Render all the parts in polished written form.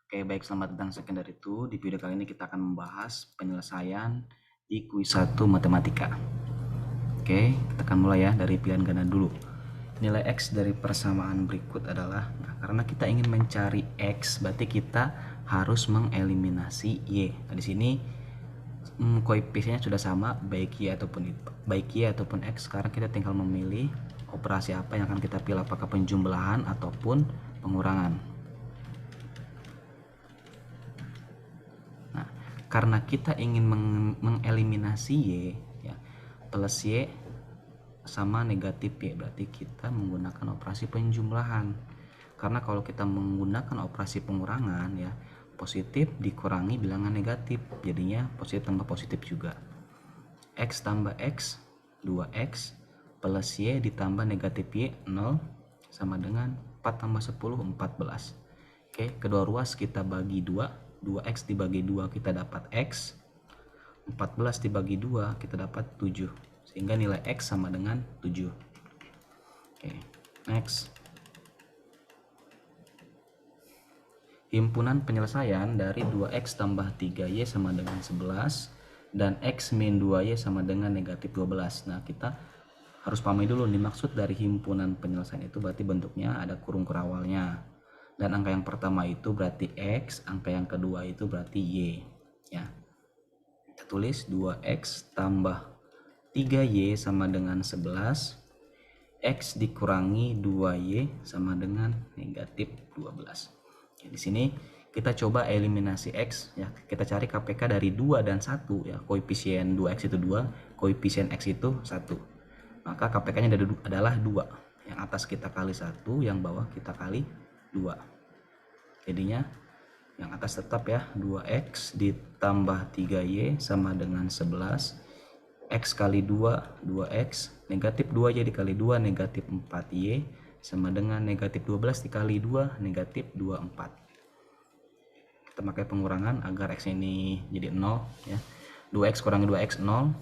Oke, baik, selamat datang Secondary 2. Di video kali ini kita akan membahas penyelesaian di kuis 1 matematika. Oke, kita akan mulai ya dari pilihan ganda dulu. Nilai X dari persamaan berikut adalah, karena kita ingin mencari X, berarti kita harus mengeliminasi Y. Nah, di sini koefisiennya sudah sama, baik Y ataupun X. Sekarang kita tinggal memilih operasi apa yang akan kita pilih, apakah penjumlahan ataupun pengurangan. Karena kita ingin mengeliminasi Y, ya, plus Y sama negatif Y, berarti kita menggunakan operasi penjumlahan. Karena kalau kita menggunakan operasi pengurangan, ya, positif dikurangi bilangan negatif, jadinya positif tambah positif juga. X tambah X 2X plus Y ditambah negatif Y 0 sama dengan 4 tambah 10 14. Oke, kedua ruas kita bagi 2. 2X dibagi 2 kita dapat X, 14 dibagi 2 kita dapat 7, sehingga nilai X sama dengan 7. Oke, next. Himpunan penyelesaian dari 2X tambah 3Y sama dengan 11 dan X min 2Y sama dengan negatif 12. Nah, kita harus pahami dulu dimaksud dari himpunan penyelesaian itu berarti bentuknya ada kurung kerawalnya. Dan angka yang pertama itu berarti X, angka yang kedua itu berarti Y. Ya. Kita tulis 2X tambah 3Y sama dengan 11. X dikurangi 2Y sama dengan negatif 12. Ya, di sini kita coba eliminasi X. Ya. Kita cari KPK dari 2 dan 1. Ya. Koefisien 2X itu 2, koefisien X itu 1. Maka KPK-nya adalah 2. Yang atas kita kali 1, yang bawah kita kali 2. Jadinya yang atas tetap ya, 2X ditambah 3Y sama dengan 11. X kali 2, 2X. Negatif 2Y dikali 2, negatif 4Y. Sama dengan negatif 12 dikali 2, negatif 24. Kita pakai pengurangan agar X ini jadi 0 ya. 2X kurangi 2X 0.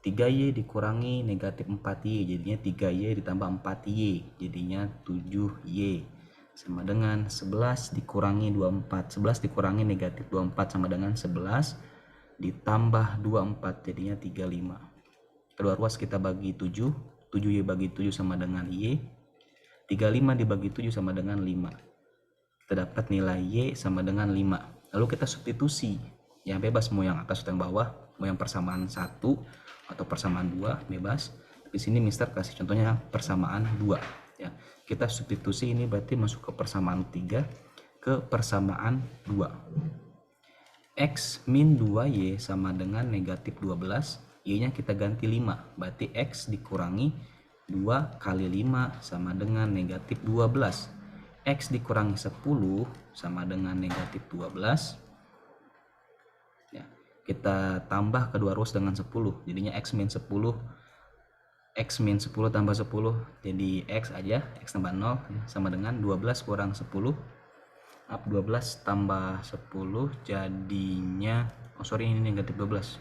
3Y dikurangi negatif 4Y, jadinya 3Y ditambah 4Y, jadinya 7Y. Sama dengan 11 dikurangi 24. 11 dikurangi negatif 24 sama dengan 11 ditambah 24, jadinya 35. Kedua ruas kita bagi 7. 7Y bagi 7 sama dengan Y. 35 dibagi 7 sama dengan 5. Kita dapat nilai Y sama dengan 5. Lalu kita substitusi. Ya, bebas mau yang atas atau yang bawah, mau yang persamaan 1 atau persamaan 2, bebas. Di sini Mister kasih contohnya persamaan 2. Ya, kita substitusi, ini berarti masuk ke persamaan 3 ke persamaan 2. X min 2Y sama dengan negatif 12. Y-nya kita ganti 5. Berarti X dikurangi 2 kali 5 sama dengan negatif 12. X dikurangi 10 sama dengan negatif 12. Ya, kita tambah kedua ruas dengan 10. Jadinya X min 10. X min 10 tambah 10 jadi X aja, X tambah 0 sama dengan 12 kurang 10. 12 tambah 10 jadinya, ini negatif 12.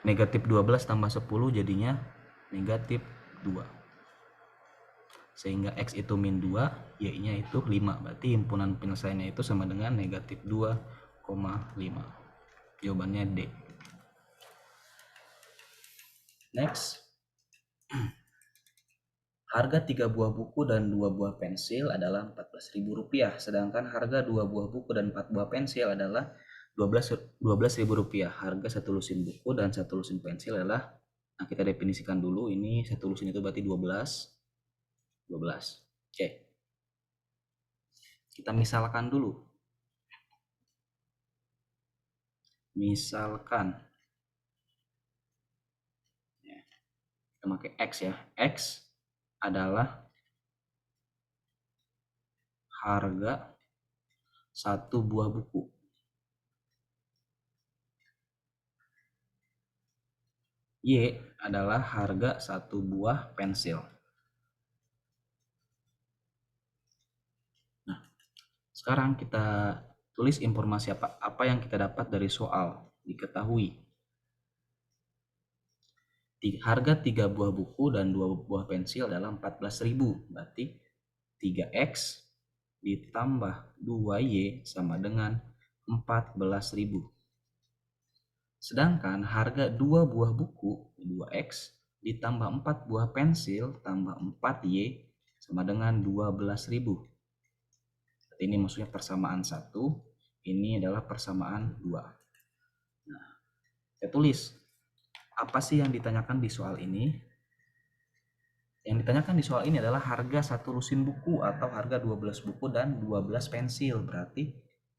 Negatif 12 tambah 10 jadinya negatif 2. Sehingga X itu min 2, Y-nya itu 5. Berarti himpunan penyelesaiannya itu sama dengan negatif 2,5. Jawabannya D. Next. Harga 3 buah buku dan 2 buah pensil adalah Rp14.000, sedangkan harga 2 buah buku dan 4 buah pensil adalah Rp12.000. Harga satu lusin buku dan satu lusin pensil adalah, nah kita definisikan dulu, ini satu lusin itu berarti 12. Oke. Kita misalkan dulu. Misalkan. Ya, kita pakai X ya. X adalah harga satu buah buku. Y adalah harga satu buah pensil. Nah, sekarang kita tulis informasi apa yang kita dapat dari soal. Diketahui harga 3 buah buku dan 2 buah pensil adalah 14.000. Berarti 3X ditambah 2Y sama dengan 14.000. Sedangkan harga 2 buah buku 2X ditambah 4 buah pensil tambah 4Y sama dengan 12.000. Ini maksudnya persamaan 1, ini adalah persamaan 2. Nah, saya tulis apa sih yang ditanyakan di soal ini? Yang ditanyakan di soal ini adalah harga satu lusin buku atau harga 12 buku dan 12 pensil. Berarti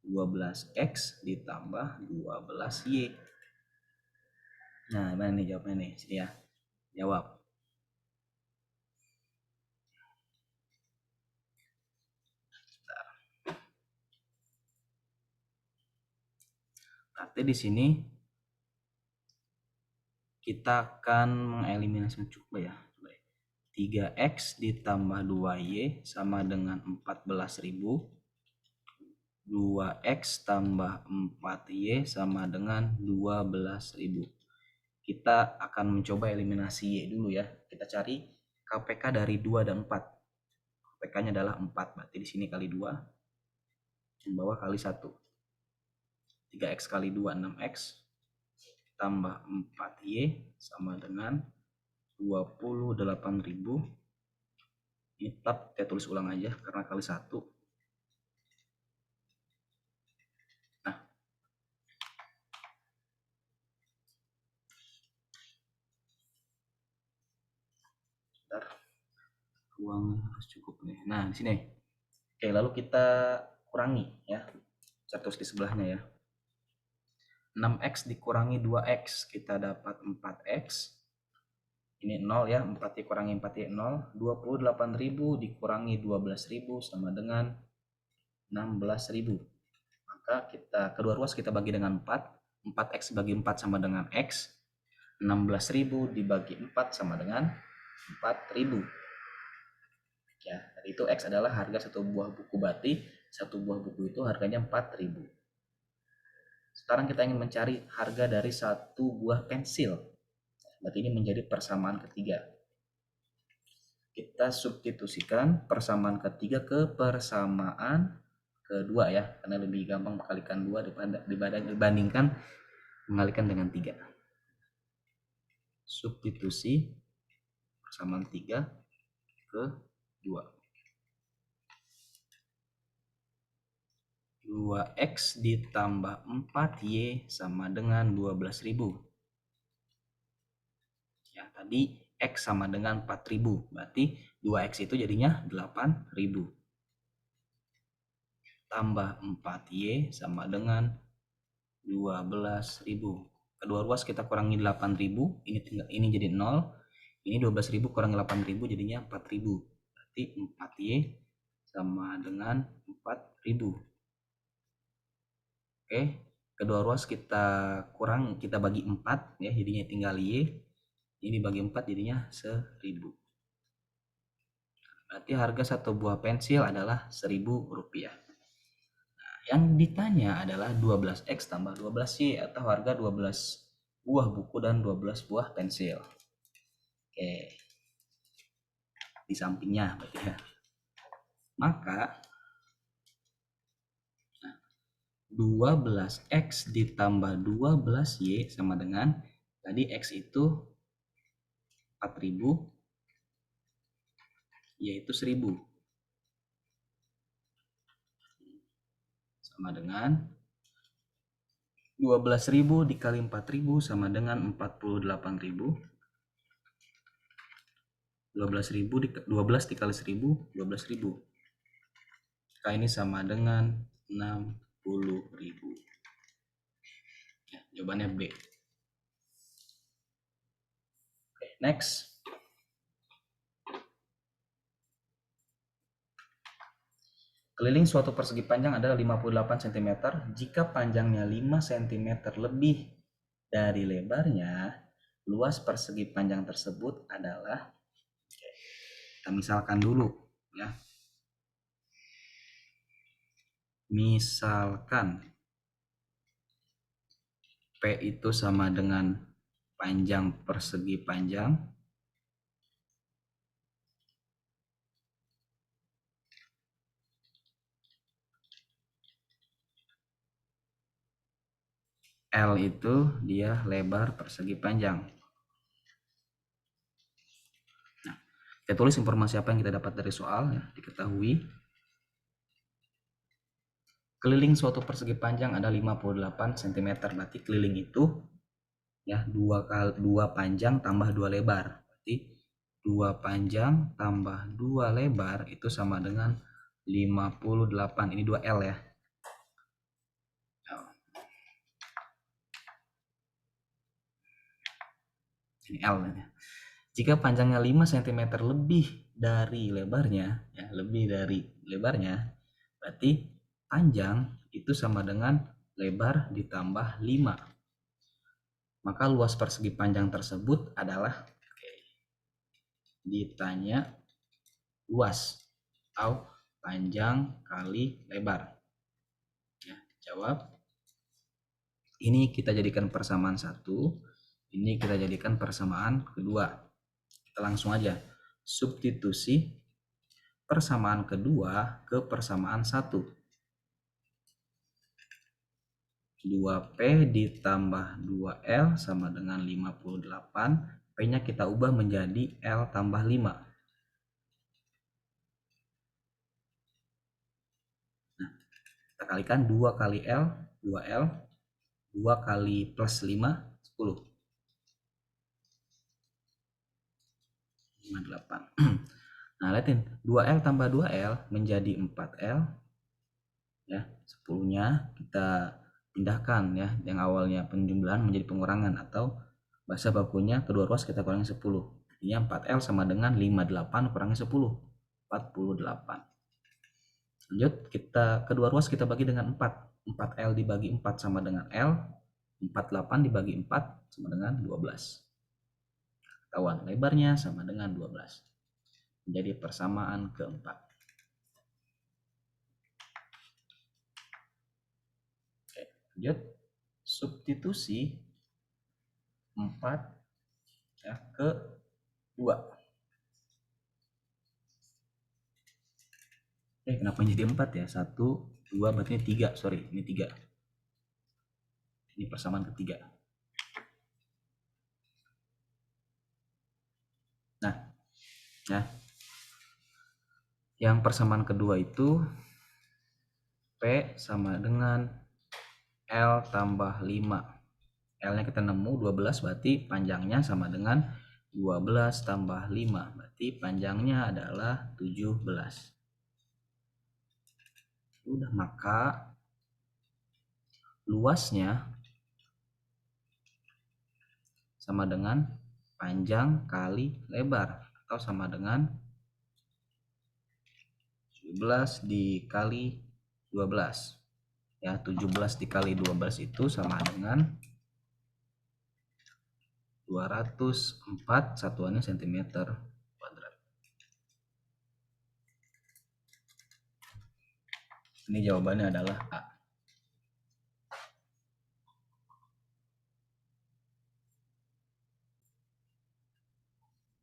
12X ditambah 12Y. Nah, mana nih jawabnya nih? Sini ya. Jawab. Berarti di sini kita akan mengeliminasi, coba ya. 3X ditambah 2Y sama dengan 14.000. 2X tambah 4Y sama dengan 12.000. Kita akan mencoba eliminasi Y dulu ya. Kita cari KPK dari 2 dan 4. KPK-nya adalah 4, berarti di sini kali 2. Di bawah kali 1. 3X kali 2, 6X. Tambah 4Y sama dengan 28.000. Ini tetap saya tulis ulang aja karena kali 1. Nah, bentar. Ruang harus cukup nih. Nah, di sini. Oke, lalu kita kurangi ya. Saya tulis di sebelahnya ya. 6X dikurangi 2X, kita dapat 4X. Ini 0 ya, 4 dikurangi 4 0. 28.000 dikurangi 12.000 sama dengan 16.000. Maka kita kedua ruas kita bagi dengan 4. 4X bagi 4 sama dengan X. 16.000 dibagi 4 sama dengan 4.000. Ya, dari itu X adalah harga satu buah buku batik. Satu buah buku itu harganya 4.000. Sekarang kita ingin mencari harga dari satu buah pensil. Berarti ini menjadi persamaan ketiga. Kita substitusikan persamaan ketiga ke persamaan kedua ya, karena lebih gampang mengkalikan 2 dibandingkan mengalikan dengan 3. Substitusi persamaan 3 ke 2. 2X ditambah 4Y sama dengan 12.000. Ya, tadi X sama dengan 4.000. Berarti 2X itu jadinya 8.000. Tambah 4Y sama dengan 12.000. Kedua ruas kita kurangi 8.000. Ini jadi 0. Ini 12.000 kurangi 8.000 jadinya 4.000. Berarti 4Y sama dengan 4.000. Oke, kedua ruas kita bagi 4 ya, jadinya tinggal Y. Ini bagi 4 jadinya 1.000. Berarti harga satu buah pensil adalah Rp1.000. Nah, yang ditanya adalah 12X tambah 12Y atau harga 12 buah buku dan 12 buah pensil. Oke. Di sampingnya berarti ya. Maka 12X ditambah 12Y sama dengan tadi X itu 4.000, yaitu 1.000. Sama dengan 12.000 dikali 4.000 sama dengan 48.000. 12 dikali 1.000, 12.000. Maka ini sama dengan 60.000. Ya, jawabannya B. Oke, next. Keliling suatu persegi panjang adalah 58 cm. Jika panjangnya 5 cm lebih dari lebarnya, luas persegi panjang tersebut adalah, kita misalkan dulu ya. Misalkan P itu sama dengan panjang persegi panjang L itu dia lebar persegi panjang. Nah, kita tulis informasi apa yang kita dapat dari soal ya. Diketahui keliling suatu persegi panjang ada 58 cm. Berarti keliling itu ya 2 panjang tambah 2 lebar. Berarti 2 panjang tambah 2 lebar itu sama dengan 58. Ini 2L ya. Ini L ya. Jika panjangnya 5 cm lebih dari lebarnya, ya, lebih dari lebarnya, berarti panjang itu sama dengan lebar ditambah 5. Maka luas persegi panjang tersebut adalah ditanya luas atau panjang kali lebar. Ya, jawab. Ini kita jadikan persamaan 1, ini kita jadikan persamaan kedua. Kita langsung aja substitusi persamaan kedua ke persamaan 1. 2P ditambah 2L sama dengan 58. P-nya kita ubah menjadi L tambah 5. Nah, kita kalikan 2 kali L, 2L, 2 kali plus 5, 10. 58. Nah, lihatin, 2L tambah 2L menjadi 4L. Ya, 10-nya kita pindahkan ya, yang awalnya penjumlahan menjadi pengurangan, atau bahasa bakunya kedua ruas kita kurangi 10. Ini 4L sama dengan 58 kurangi 10, 48. Lanjut, kita kedua ruas kita bagi dengan 4. 4L dibagi 4 sama dengan L. 48 dibagi 4 sama dengan 12. Ketahuan lebarnya sama dengan 12. Menjadi persamaan keempat. Oke, lanjut. Substitusi 4 ya, ke 2. Kenapa jadi 4 ya? 1, 2, berarti ini 3. Sorry, ini 3. Ini persamaan ketiga. Nah, ya. Yang persamaan kedua itu P sama dengan L tambah 5. L-nya kita nemu 12, berarti panjangnya sama dengan 12 tambah 5. Berarti panjangnya adalah 17. Udah, maka luasnya sama dengan panjang kali lebar, atau sama dengan 17 dikali 12. Ya, 17 dikali 12 itu sama dengan 204, satuannya cm kuadrat. Ini jawabannya adalah A.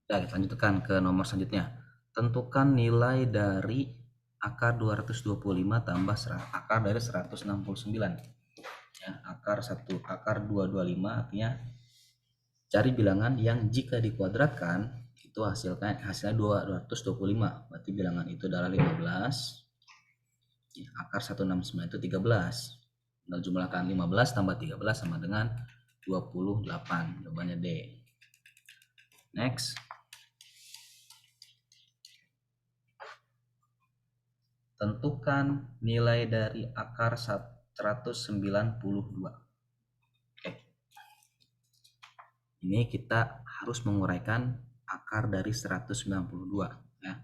Nah, kita lanjutkan ke nomor selanjutnya. Tentukan nilai dari akar 225 tambah akar dari 169. Ya, akar 225 artinya cari bilangan yang jika dikuadratkan itu hasilnya 225. Berarti bilangan itu adalah 15. Ya, akar 169 itu 13. Tinggal jumlahkan 15 tambah 13 sama dengan 28. Jawabannya D. Next. Tentukan nilai dari akar 192. Oke. Ini kita harus menguraikan akar dari 192 ya.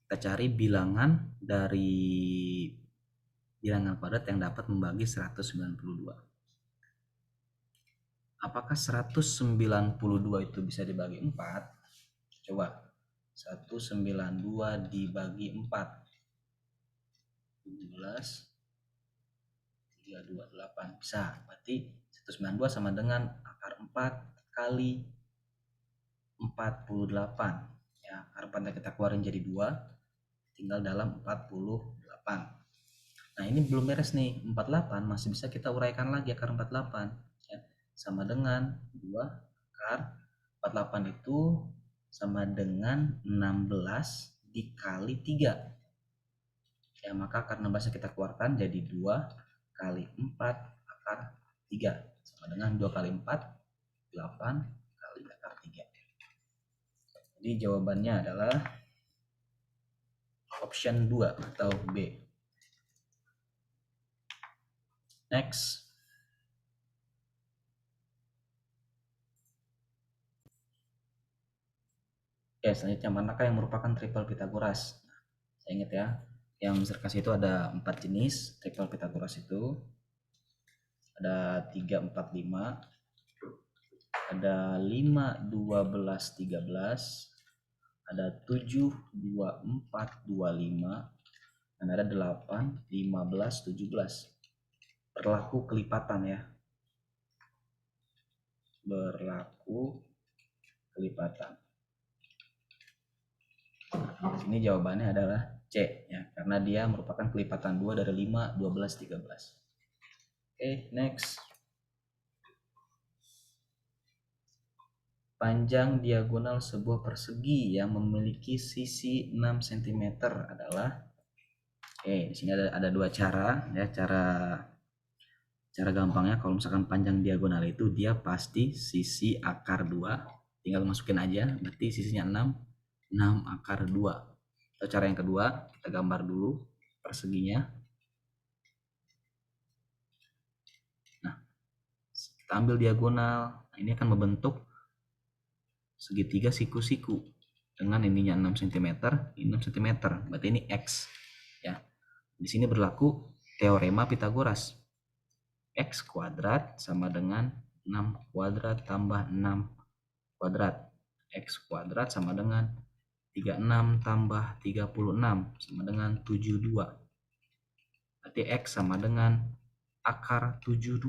Kita cari bilangan dari bilangan kuadrat yang dapat membagi 192. Apakah 192 itu bisa dibagi 4? Coba. 192 dibagi 4. 17, 328. Bisa. Berarti 192 sama dengan akar 4 kali 48. Ya, akar 4 kita keluarin jadi 2. Tinggal dalam 48. Nah, ini belum beres nih. 48 masih bisa kita uraikan lagi akar 48. sama dengan 2 akar 48 itu sama dengan 16 dikali 3. Ya, maka akar 16 kita keluarkan jadi 2 kali 4 akar 3 sama dengan 2 kali 4 8 kali akar 3. Jadi jawabannya adalah option 2 atau B. Next. Oke, selanjutnya manakah yang merupakan triple Pythagoras? Saya ingat ya, yang Mister kasih itu ada 4 jenis triple Pythagoras itu. Ada 3, 4, 5. Ada 5, 12, 13. Ada 7, 2, 4, 25. Dan ada 8, 15, 17. Berlaku kelipatan ya. Berlaku kelipatan. Ini jawabannya adalah C ya, karena dia merupakan kelipatan 2 dari 5, 12, 13. Oke, next. Panjang diagonal sebuah persegi yang memiliki sisi 6 cm adalah, di sini ada dua cara ya. Cara gampangnya, kalau misalkan panjang diagonal itu dia pasti sisi akar 2, tinggal masukin aja, berarti sisinya 6 akar 2. Atau cara yang kedua, kita gambar dulu perseginya. Nah, kita ambil diagonal. Nah, ini akan membentuk segitiga siku-siku dengan ininya 6 cm, ini 6 cm, berarti ini X ya. Di sini berlaku teorema Pythagoras. X kuadrat sama dengan 6 kuadrat tambah 6 kuadrat. X kuadrat sama dengan 36 tambah 36 sama dengan 72. Berarti X sama dengan akar 72.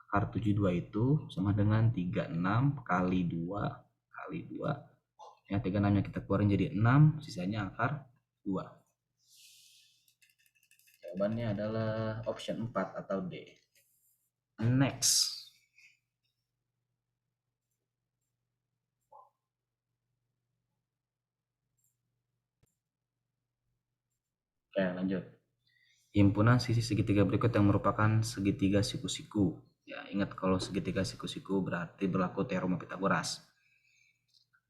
Akar 72 itu sama dengan 36 kali 2 kali 2. Ya, 36 nya kita keluarin jadi 6, sisanya akar 2. Jawabannya adalah option 4 atau D. Next. Oke, lanjut. Himpunan sisi segitiga berikut yang merupakan segitiga siku-siku. Ya, ingat kalau segitiga siku-siku berarti berlaku teorema Pythagoras.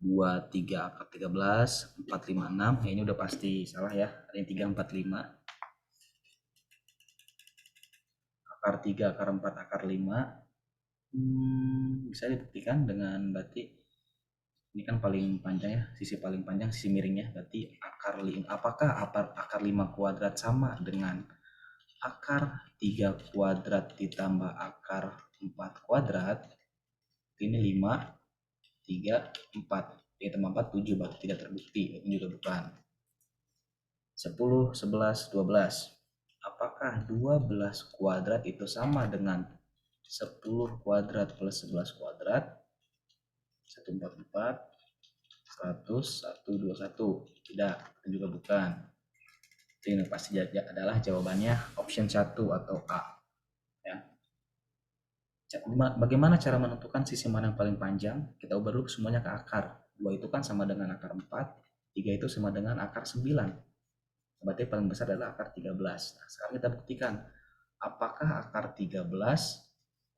2, 3 akar 13, 4, 5, 6. Ya, ini udah pasti salah ya. Ada yang 3, 4, 5. Akar 3, akar 4, akar 5. Bisa dibuktikan dengan berarti ini kan paling panjang ya, sisi paling panjang, sisi miringnya. Berarti akar 5, apakah akar 5 kuadrat sama dengan akar 3 kuadrat ditambah akar 4 kuadrat? Ini 5, 3, 4. 3 tambah 4, 7, berarti tidak terbukti. Ini juga bukan. 10, 11, 12. Apakah 12 kuadrat itu sama dengan 10 kuadrat plus 11 kuadrat? 144, 100, 121. Tidak, itu juga bukan. Ini pasti adalah jawabannya option 1 atau A ya. Bagaimana cara menentukan sisi mana yang paling panjang? Kita ubah dulu semuanya ke akar. 2 itu kan sama dengan akar 4, 3 itu sama dengan akar 9. Berarti paling besar adalah akar 13. Nah, sekarang kita buktikan apakah akar 13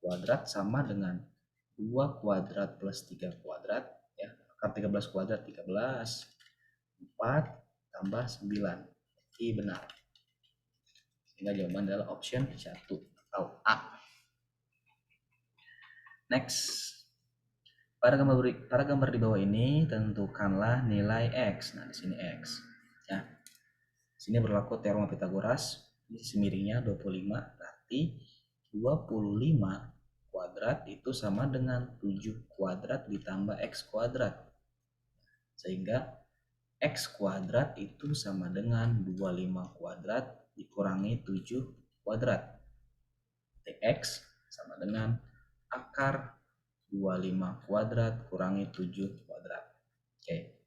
kuadrat sama dengan 2 kuadrat plus 3 kuadrat ya. Akar 13 kuadrat 13, 4 tambah 9. Ini benar. Sehingga jawaban adalah option 1 atau A. Next. Pada gambar di bawah ini tentukanlah nilai X. Nah, di sini X. Ya. Di sini berlaku teorema Pythagoras. Ini sisi miringnya 25, berarti 25 kuadrat itu sama dengan 7 kuadrat ditambah X kuadrat. Sehingga X kuadrat itu sama dengan 25 kuadrat dikurangi 7 kuadrat. X sama dengan akar 25 kuadrat kurangi 7 kuadrat. Oke.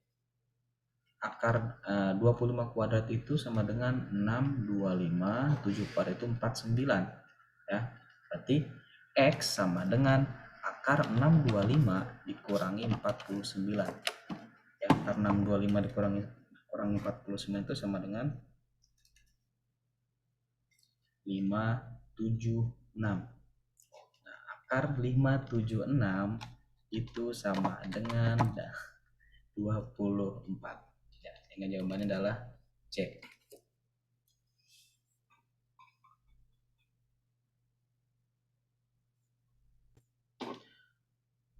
Akar 25 kuadrat itu sama dengan 6, 25, 7 kuadrat itu 49. Ya. Berarti X sama dengan akar 625 dikurangi 49. Ya, akar 625 dikurangi 49 itu sama dengan 576. Nah, akar 576 itu sama dengan 24. Ya, sehingga jawabannya adalah C.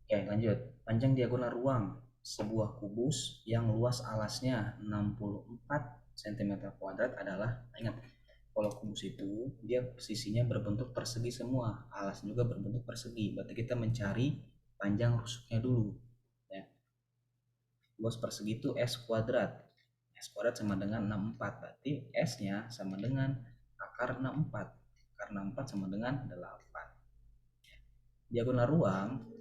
Oke, lanjut. Panjang diagonal ruang sebuah kubus yang luas alasnya 64 cm kuadrat adalah, ingat, kalau kubus itu dia sisinya berbentuk persegi semua, alasnya juga berbentuk persegi. Berarti kita mencari panjang rusuknya dulu. Ya. Luas persegi itu S kuadrat. S kuadrat sama dengan 64. Berarti S-nya sama dengan akar 64. Akar 64 sama dengan 8. Diagonal ruang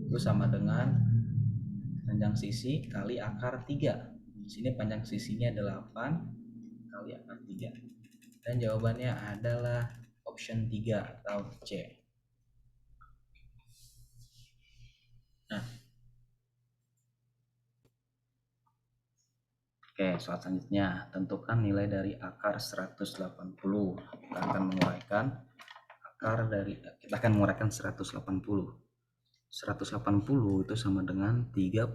itu sama dengan panjang sisi kali akar 3. Di sini panjang sisinya 8 kali akar 3. Dan jawabannya adalah option 3 atau C. Nah, oke, soal selanjutnya, tentukan nilai dari akar 180. Kita akan menguraikan 180. 180 itu sama dengan 36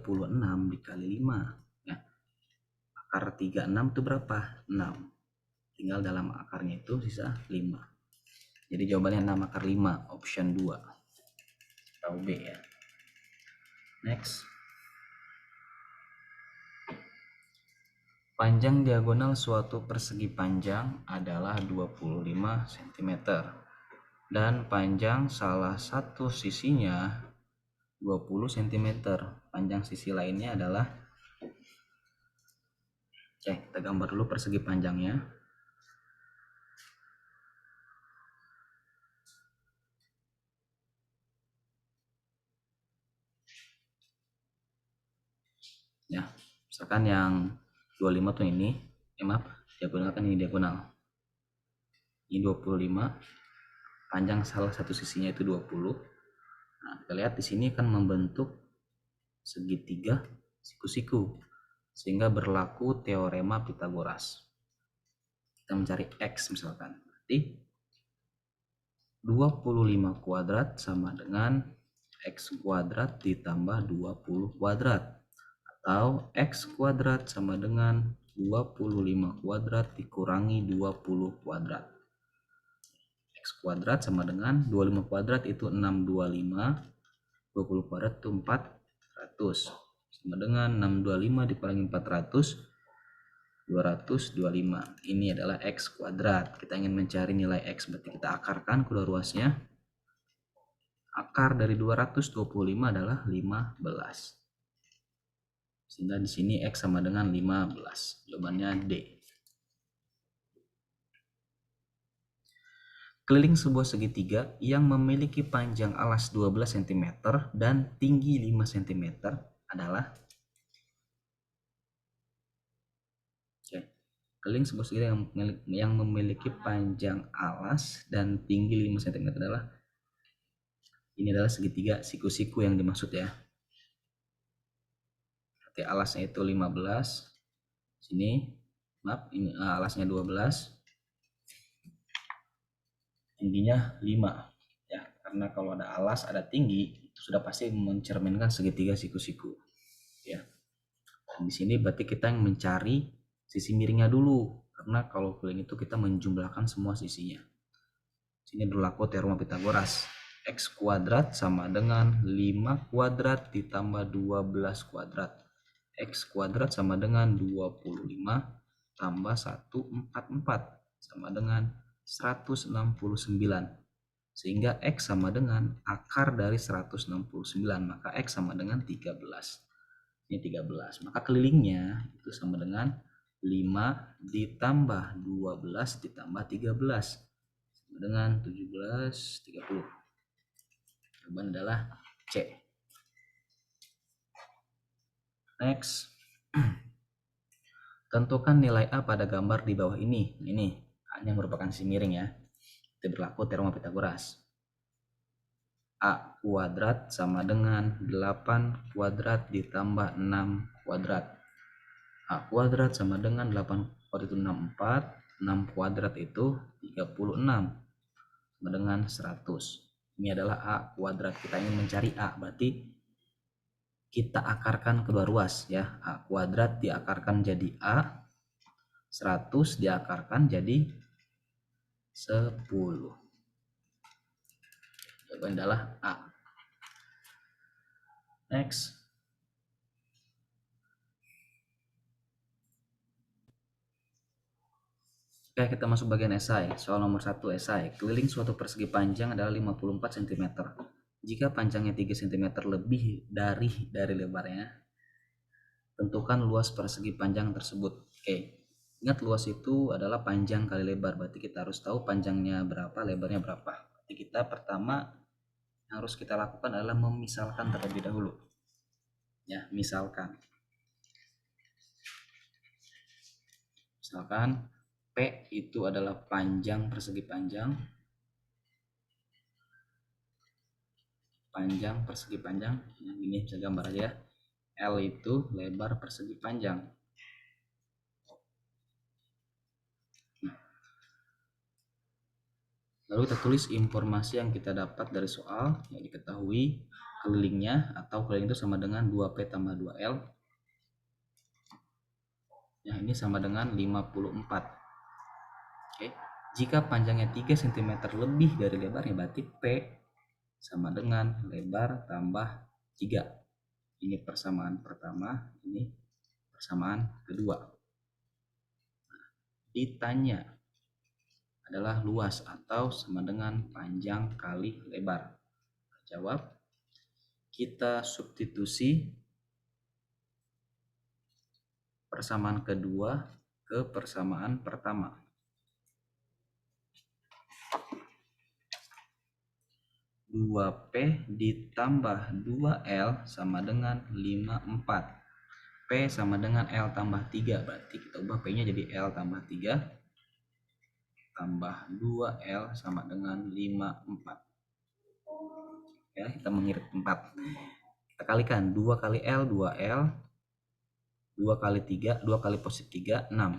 dikali 5. Nah, akar 36 itu berapa? 6. Tinggal dalam akarnya itu sisa 5. Jadi jawabannya 6 akar 5, option 2 atau B ya. Next. Panjang diagonal suatu persegi panjang adalah 25 cm dan panjang salah satu sisinya 20 cm. Panjang sisi lainnya adalah, oke, kita gambar dulu persegi panjangnya. Ya, misalkan yang 25 tuh ini, maaf, diagonal kan ini diagonal. Ini 25, panjang salah satu sisinya itu 20. Nah, kita lihat di sini kan membentuk segitiga siku-siku, sehingga berlaku teorema Pitagoras. Kita mencari X misalkan, berarti 25 kuadrat sama dengan X kuadrat ditambah 20 kuadrat, atau X kuadrat sama dengan 25 kuadrat dikurangi 20 kuadrat. X kuadrat sama dengan 25 kuadrat itu 625, 20 kuadrat itu 400, sama dengan 625 dikurangi 400, 225. Ini adalah X kuadrat. Kita ingin mencari nilai X, berarti kita akarkan kedua ruasnya. Akar dari 225 adalah 15. Sehingga di sini X sama dengan 15. Jawabannya D. Keliling sebuah segitiga yang memiliki panjang alas 12 cm dan tinggi 5 cm adalah, keliling sebuah segitiga yang memiliki panjang alas dan tinggi 5 cm adalah, ini adalah segitiga siku-siku yang dimaksud ya. Berarti alasnya itu 15. Sini, maaf, ini alasnya 12. Tingginya 5. Ya, karena kalau ada alas, ada tinggi, itu sudah pasti mencerminkan segitiga siku-siku. Ya. Dan di sini berarti kita yang mencari sisi miringnya dulu, karena kalau keliling itu kita menjumlahkan semua sisinya. Sini berlaku teorema Pitagoras. X kuadrat sama dengan 5 kuadrat ditambah 12 kuadrat. X kuadrat sama dengan 25 tambah 144 sama dengan 169. Sehingga X sama dengan akar dari 169, maka X sama dengan 13. Ini 13. Maka kelilingnya itu sama dengan 5 ditambah 12 ditambah 13 sama dengan 17, 30. Jawaban adalah C. Next. Tentukan nilai A pada gambar di bawah ini. Ini A-nya merupakan sisi miring ya. Itu berlaku teorema Pitagoras. A kuadrat sama dengan 8 kuadrat ditambah 6 kuadrat. A kuadrat sama dengan 8 kuadrat itu 64, 6 kuadrat itu 36, sama dengan 100. Ini adalah A kuadrat. Kita ingin mencari A, berarti kita akarkan kedua ruas ya. A kuadrat diakarkan jadi A, 100 diakarkan jadi 10. Jawabannya adalah A. Next. Oke, kita masuk bagian esai. Soal nomor 1 esai. Keliling suatu persegi panjang adalah 54 cm. Jika panjangnya 3 cm lebih dari lebarnya, tentukan luas persegi panjang tersebut. Oke. Ingat luas itu adalah panjang kali lebar. Berarti kita harus tahu panjangnya berapa, lebarnya berapa. Berarti kita pertama yang harus kita lakukan adalah memisalkan terlebih dahulu. Ya, misalkan P itu adalah panjang persegi panjang. Yang ini bisa gambar aja ya. L itu lebar persegi panjang. Lalu kita tulis informasi yang kita dapat dari soal yang diketahui kelilingnya, atau keliling itu sama dengan 2P tambah 2L. Yang ini sama dengan 54. Oke. Jika panjangnya 3 cm lebih dari lebarnya, berarti P sama dengan lebar tambah 3. Ini persamaan pertama, ini persamaan kedua. Ditanya adalah luas atau sama dengan panjang kali lebar. Jawab. Kita substitusi persamaan kedua ke persamaan pertama. 2P ditambah 2L sama dengan 54. P sama dengan L tambah 3. Berarti kita ubah P-nya jadi L tambah 3 tambah 2L sama dengan 54. Ya, kita mengirit 4. Kita kalikan 2 kali L, 2L. 2 kali 3, 2 kali positif 3, 6.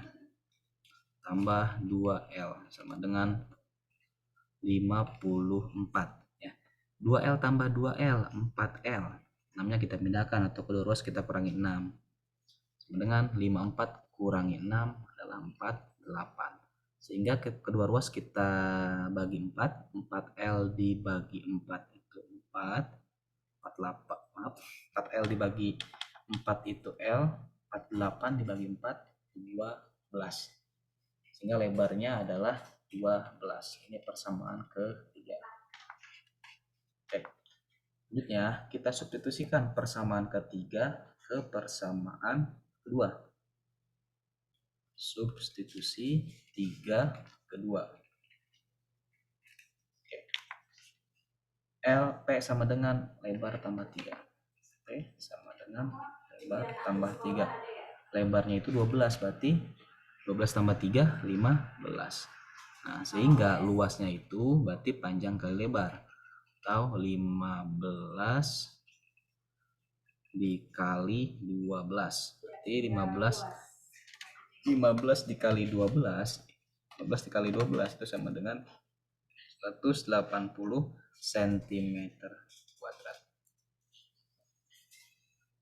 Tambah 2L sama dengan 54. 2L tambah 2L, 4L. 6-nya kita pindahkan atau kedua ruas kita kurangi 6. Sama dengan 54 kurangi 6 adalah 48. Sehingga kedua ruas kita bagi 4. 4L dibagi 4 itu 4. 4L dibagi 4 itu L. 48 dibagi 4, 12. Sehingga lebarnya adalah 12. Ini persamaan ketiga. Oke. Selanjutnya kita substitusikan persamaan ketiga ke persamaan kedua. Substitusi 3 kedua. Oke. LP sama dengan lebar tambah 3. P sama dengan lebar tambah 3. Lebarnya itu 12, berarti 12 tambah 3, 15. Nah, sehingga luasnya itu berarti panjang kali lebar. Atau 15 dikali 12. Berarti 15 dikali 12. 15 dikali 12 itu sama dengan 180 cm kuadrat.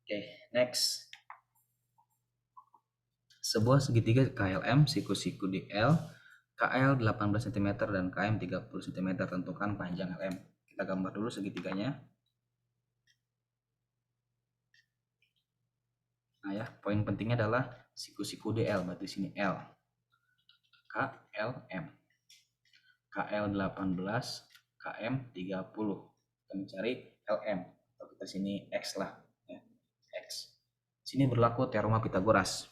Oke, next. Sebuah segitiga KLM siku-siku di L, KL 18 cm dan KM 30 cm. Tentukan panjang LM. Kita gambar dulu segitiganya. Nah ya, poin pentingnya adalah siku-siku DL, berarti sini L. KLM. KL 18, KM 30. Kita mencari LM. Atau kita sini X lah. Ya. X. Sini berlaku teorema Pitagoras.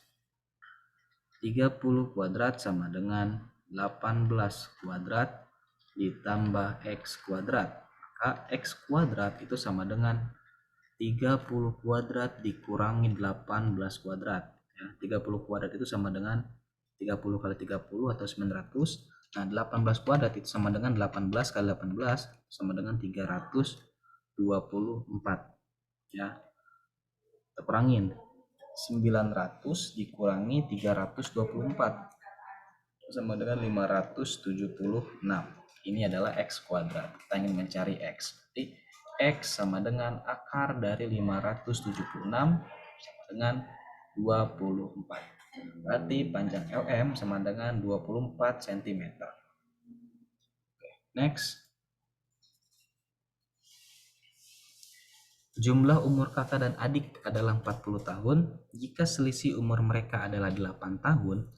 30 kuadrat sama dengan 18 kuadrat ditambah X kuadrat. Maka X kuadrat itu sama dengan 30 kuadrat dikurangi 18 kuadrat. Ya, 30 kuadrat itu sama dengan 30 kali 30 atau 900. Nah, 18 kuadrat itu sama dengan 18 kali 18 sama dengan 324. Ya, kita kurangin. 900 dikurangi 324 sama dengan 576. Ini adalah X kuadrat. Kita ingin mencari X. Jadi X sama dengan akar dari 576 sama dengan 24. Berarti panjang LM sama dengan 24 cm. Next. Jumlah umur kakak dan adik adalah 40 tahun. Jika selisih umur mereka adalah 8 tahun,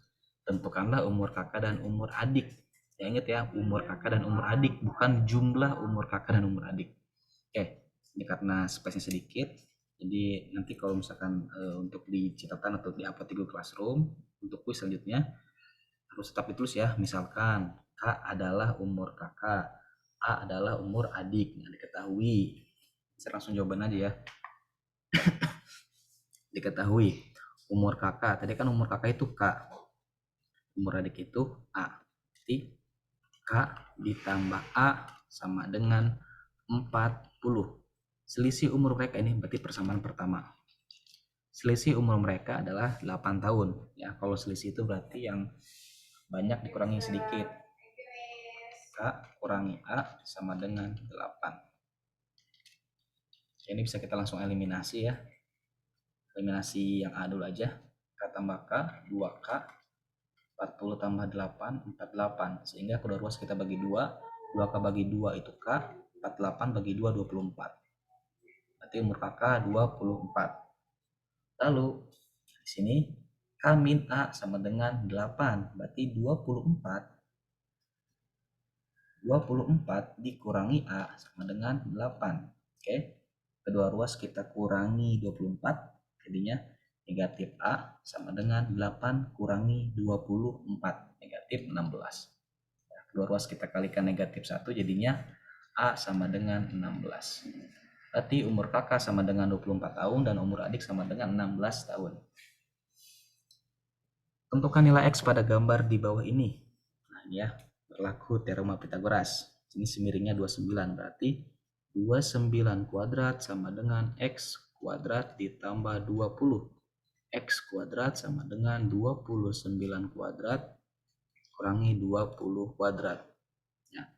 tentukanlah umur kakak dan umur adik. Ya, ingat ya, umur kakak dan umur adik, bukan jumlah umur kakak dan umur adik. Oke, ini karena space-nya sedikit, jadi nanti kalau misalkan untuk di catatan atau di upload di Google Classroom, untuk kuis selanjutnya, harus tetap ditulis ya. Misalkan, K adalah umur kakak, A adalah umur adik. Nah, diketahui. Saya langsung jawaban aja ya. Diketahui umur kakak, tadi kan umur kakak itu K, umur adik itu A. Jadi K ditambah A sama dengan 40. Selisih umur mereka ini berarti persamaan pertama. Selisih umur mereka adalah 8 tahun. Ya, kalau selisih itu berarti yang banyak dikurangi sedikit. K kurangi A sama dengan 8. Ini bisa kita langsung eliminasi ya. Eliminasi yang A dulu aja. K tambah K, 2K, 40 tambah 8, 48. Sehingga kedua ruas kita bagi 2. 2K bagi 2 itu K, 48 bagi 2, 24. Berarti umur kakak 24. Lalu di sini K min A sama dengan 8. Berarti 24 dikurangi A sama dengan 8. Oke. Kedua ruas kita kurangi 24. Jadinya negatif A sama dengan 8 kurangi 24. Negatif 16. Nah, kedua ruas kita kalikan negatif 1. Jadinya A sama dengan 16. Berarti umur kakak sama dengan 24 tahun dan umur adik sama dengan 16 tahun. Tentukan nilai X pada gambar di bawah ini. Nah, ini ya, berlaku teorema Pitagoras. Ini semiringnya 29, berarti 29 kuadrat sama dengan X kuadrat ditambah 20. X kuadrat sama dengan 29 kuadrat kurangi 20 kuadrat. Ya.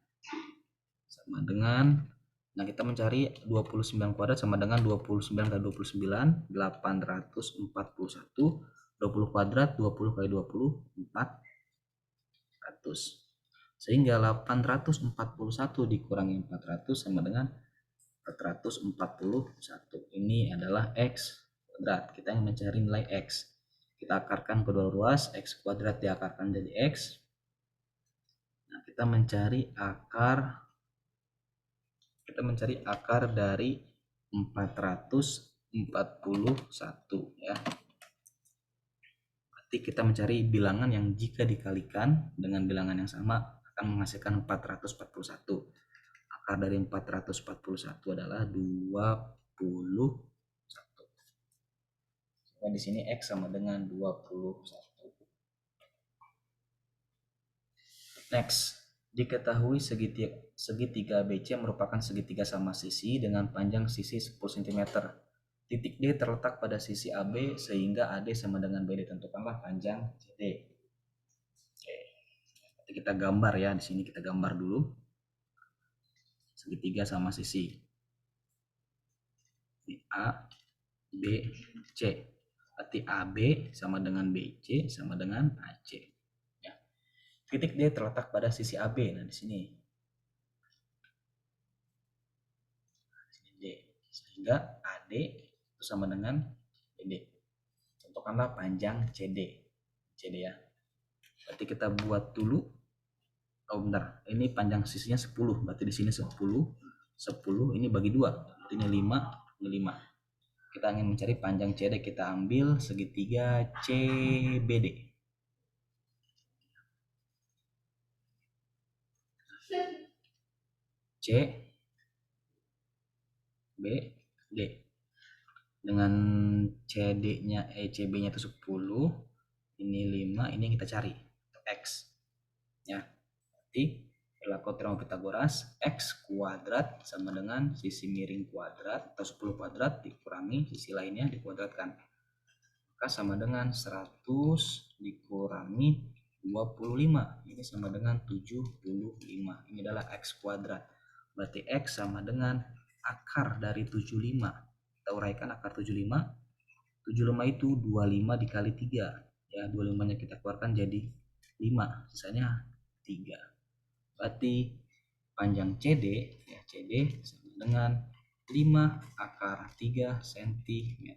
Sama dengan, nah kita mencari 29 kuadrat sama dengan 29 kali 29, 841. 20 kuadrat, 20 kali 20, 400. Sehingga 841 dikurangi 400 sama dengan 441. Ini adalah X kuadrat. Kita ingin mencari nilai X. Kita akarkan kedua ruas, X kuadrat diakarkan jadi X. Nah, kita mencari akar dari 441 ya. Berarti kita mencari bilangan yang jika dikalikan dengan bilangan yang sama akan menghasilkan 441. Akar dari 441 adalah 21. Nah, di sini X sama dengan 21. Next, diketahui segitiga ABC merupakan segitiga sama sisi dengan panjang sisi 10 cm. Titik D terletak pada sisi AB sehingga AD sama dengan BD. Tentukanlah panjang CD. Oke. Nanti kita gambar ya, di sini kita gambar dulu. Segitiga sama sisi. Ini A, B, C. Berarti AB sama dengan BC sama dengan AC. Ya. Titik D terletak pada sisi AB. Nah, di sini. D. Sehingga AD itu sama dengan BD. Tentukanlah panjang CD. CD ya. Berarti kita buat dulu. Oh bentar, ini panjang sisinya 10. Berarti di sini 10. 10 ini bagi 2. Berarti ini 5, ini 5. Kita ingin mencari panjang CD, kita ambil segitiga CBD. C B D. dengan CD-nya CB-nya itu 10, ini 5, ini yang kita cari X ya. Berarti berlaku teorema Pitagoras, X kuadrat sama dengan sisi miring kuadrat atau 10 kuadrat dikurangi sisi lainnya dikuadratkan, maka sama dengan 100 dikurangi 25, ini sama dengan 75. Ini adalah X kuadrat. Berarti X sama dengan akar dari 75. Kita uraikan akar 75. 75 itu 25 dikali 3. Ya, 25-nya kita keluarkan jadi 5, sisanya 3. Berarti panjang CD, ya CD sama dengan 5 akar 3 cm.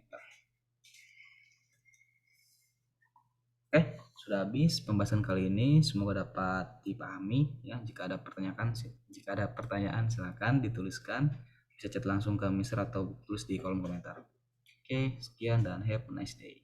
Oke, sudah habis pembahasan kali ini. Semoga dapat dipahami ya. Jika ada pertanyaan silakan dituliskan. Bisa chat langsung ke Mister atau tulis di kolom komentar. Oke, sekian dan have a nice day.